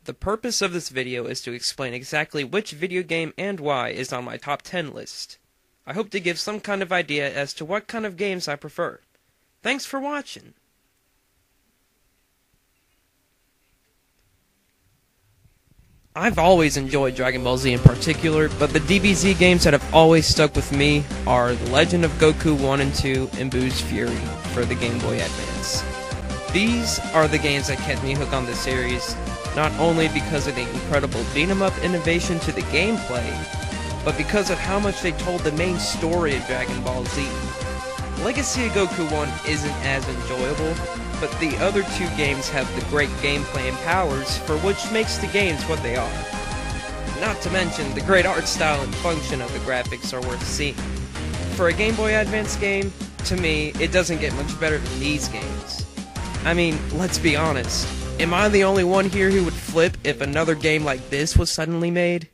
The purpose of this video is to explain exactly which video game and why is on my top 10 list. I hope to give some kind of idea as to what kind of games I prefer. Thanks for watching. I've always enjoyed Dragon Ball Z in particular, but the DBZ games that have always stuck with me are The Legend of Goku 1 and 2 and Boo's Fury for the Game Boy Advance. These are the games that kept me hooked on the series, not only because of the incredible beat-em-up innovation to the gameplay, but because of how much they told the main story of Dragon Ball Z. Legacy of Goku 1 isn't as enjoyable, but the other two games have the great gameplay and powers for which makes the games what they are. Not to mention, the great art style and function of the graphics are worth seeing. For a Game Boy Advance game, to me, it doesn't get much better than these games. I mean, let's be honest, am I the only one here who would flip if another game like this was suddenly made?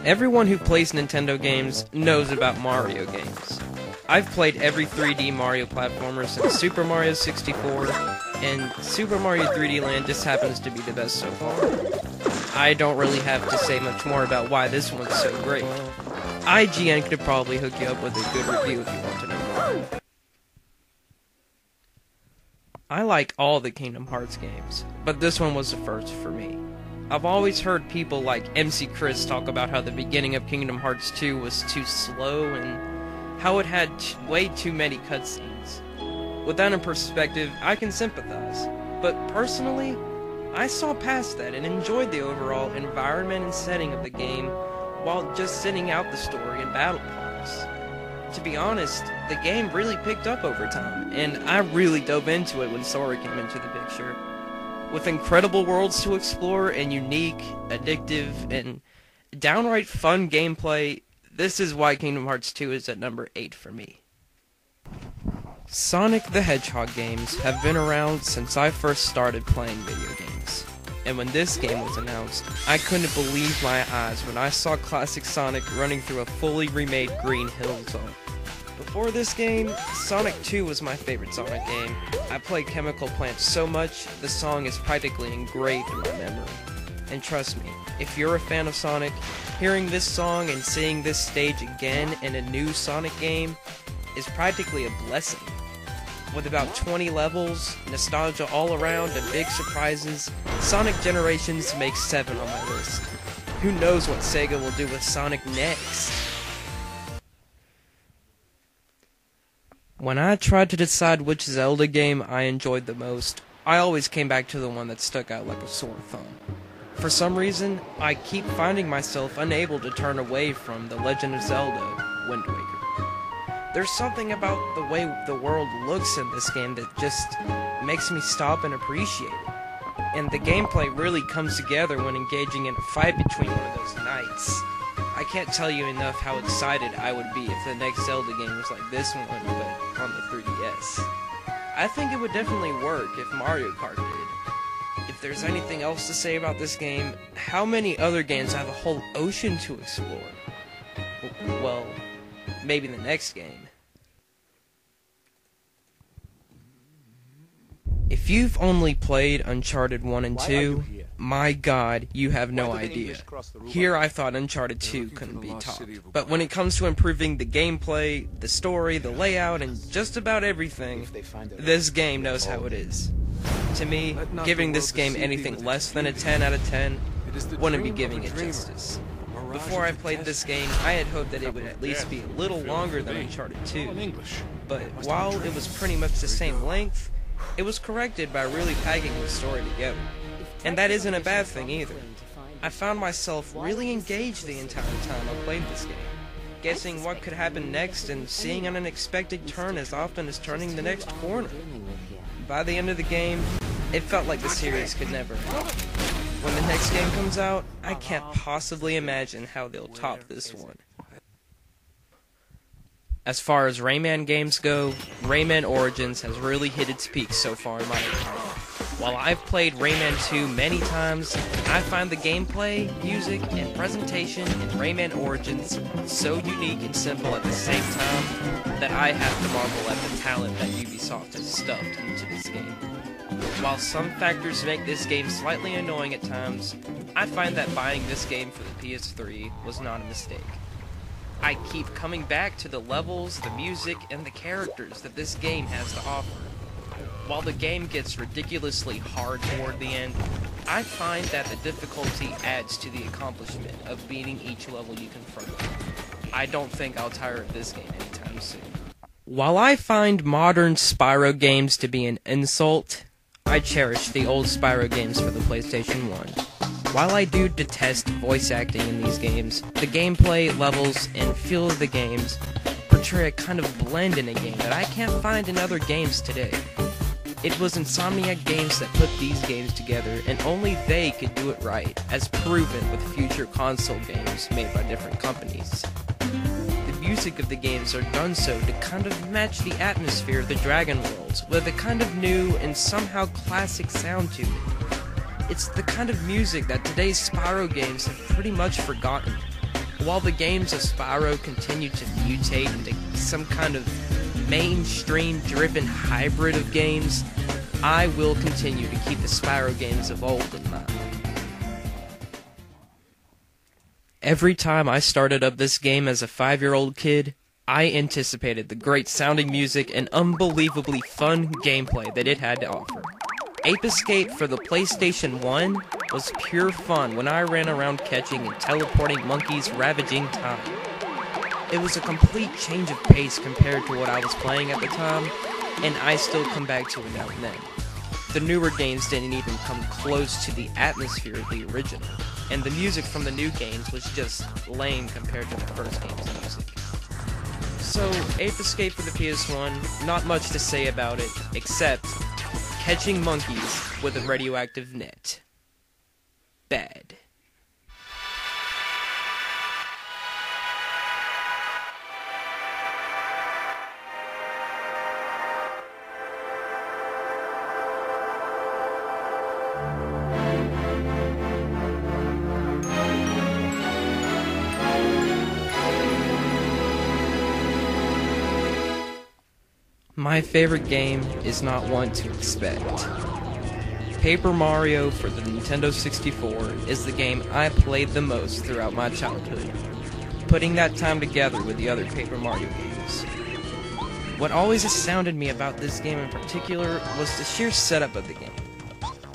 Everyone who plays Nintendo games knows about Mario games. I've played every 3D Mario platformer since Super Mario 64, and Super Mario 3D Land just happens to be the best so far. I don't really have to say much more about why this one's so great. IGN could probably hook you up with a good review if you want to know more. I like all the Kingdom Hearts games, but this one was the first for me. I've always heard people like MC Chris talk about how the beginning of Kingdom Hearts 2 was too slow and how it had way too many cutscenes. With that in perspective, I can sympathize, but personally, I saw past that and enjoyed the overall environment and setting of the game while just sitting out the story and battle parts. To be honest, the game really picked up over time, and I really dove into it when Sora came into the picture. With incredible worlds to explore and unique, addictive, and downright fun gameplay, this is why Kingdom Hearts 2 is at number 8 for me. Sonic the Hedgehog games have been around since I first started playing video games. And when this game was announced, I couldn't believe my eyes when I saw classic Sonic running through a fully remade Green Hill Zone. Before this game, Sonic 2 was my favorite Sonic game. I played Chemical Plant so much, the song is practically engraved in my memory. And trust me, if you're a fan of Sonic, hearing this song and seeing this stage again in a new Sonic game is practically a blessing. With about 20 levels, nostalgia all around, and big surprises, Sonic Generations makes 7 on my list. Who knows what Sega will do with Sonic next? When I tried to decide which Zelda game I enjoyed the most, I always came back to the one that stuck out like a sore thumb. For some reason, I keep finding myself unable to turn away from The Legend of Zelda: Wind Waker. There's something about the way the world looks in this game that just makes me stop and appreciate it. And the gameplay really comes together when engaging in a fight between one of those knights. I can't tell you enough how excited I would be if the next Zelda game was like this one, but on the 3DS. I think it would definitely work if Mario Kart did. If there's anything else to say about this game, how many other games have a whole ocean to explore? Well, maybe the next game. If you've only played Uncharted 1 and 2, my god, you have no idea. Here I thought Uncharted 2 couldn't be topped. But when it comes to improving the gameplay, the story, the layout, and just about everything, this game knows how it is. To me, giving this game anything less than a 10 out of 10 wouldn't be giving it justice. Before I played this game, I had hoped that it would at least be a little longer than Uncharted 2. But while it was pretty much the same length, it was corrected by really packing the story together. And that isn't a bad thing either. I found myself really engaged the entire time I played this game, guessing what could happen next and seeing an unexpected turn as often as turning the next corner. By the end of the game, it felt like the series could never end. When the next game comes out, I can't possibly imagine how they'll top this one. As far as Rayman games go, Rayman Origins has really hit its peak so far in my opinion. While I've played Rayman 2 many times, I find the gameplay, music, and presentation in Rayman Origins so unique and simple at the same time that I have to marvel at the talent that Ubisoft has stuffed into this game. While some factors make this game slightly annoying at times, I find that buying this game for the PS3 was not a mistake. I keep coming back to the levels, the music, and the characters that this game has to offer. While the game gets ridiculously hard toward the end, I find that the difficulty adds to the accomplishment of beating each level you confront. I don't think I'll tire of this game anytime soon. While I find modern Spyro games to be an insult, I cherish the old Spyro games for the PlayStation 1. While I do detest voice acting in these games, the gameplay, levels, and feel of the games portray a kind of blend in a game that I can't find in other games today. It was Insomniac Games that put these games together, and only they could do it right, as proven with future console games made by different companies. The music of the games are done so to kind of match the atmosphere of the Dragon Worlds, with a kind of new and somehow classic sound to it. It's the kind of music that today's Spyro games have pretty much forgotten. While the games of Spyro continue to mutate into some kind of mainstream-driven hybrid of games, I will continue to keep the Spyro games of old in mind. Every time I started up this game as a 5-year-old kid, I anticipated the great sounding music and unbelievably fun gameplay that it had to offer. Ape Escape for the PlayStation 1 was pure fun when I ran around catching and teleporting monkeys ravaging time. It was a complete change of pace compared to what I was playing at the time, and I still come back to it now and then. The newer games didn't even come close to the atmosphere of the original, and the music from the new games was just lame compared to the first game's music. So, Ape Escape for the PS1, not much to say about it, except catching monkeys with a radioactive net. Bad. My favorite game is not one to expect. Paper Mario for the Nintendo 64 is the game I played the most throughout my childhood, putting that time together with the other Paper Mario games. What always astounded me about this game in particular was the sheer setup of the game.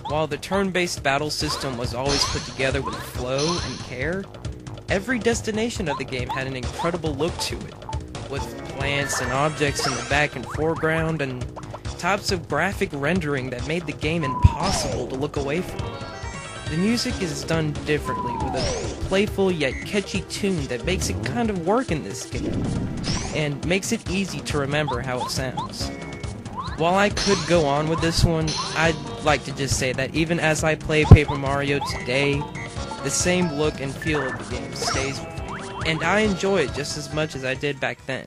While the turn-based battle system was always put together with flow and care, every destination of the game had an incredible look to it, with plants and objects in the back and foreground, and types of graphic rendering that made the game impossible to look away from. The music is done differently, with a playful yet catchy tune that makes it kind of work in this game, and makes it easy to remember how it sounds. While I could go on with this one, I'd like to just say that even as I play Paper Mario today, the same look and feel of the game stays with me, and I enjoy it just as much as I did back then.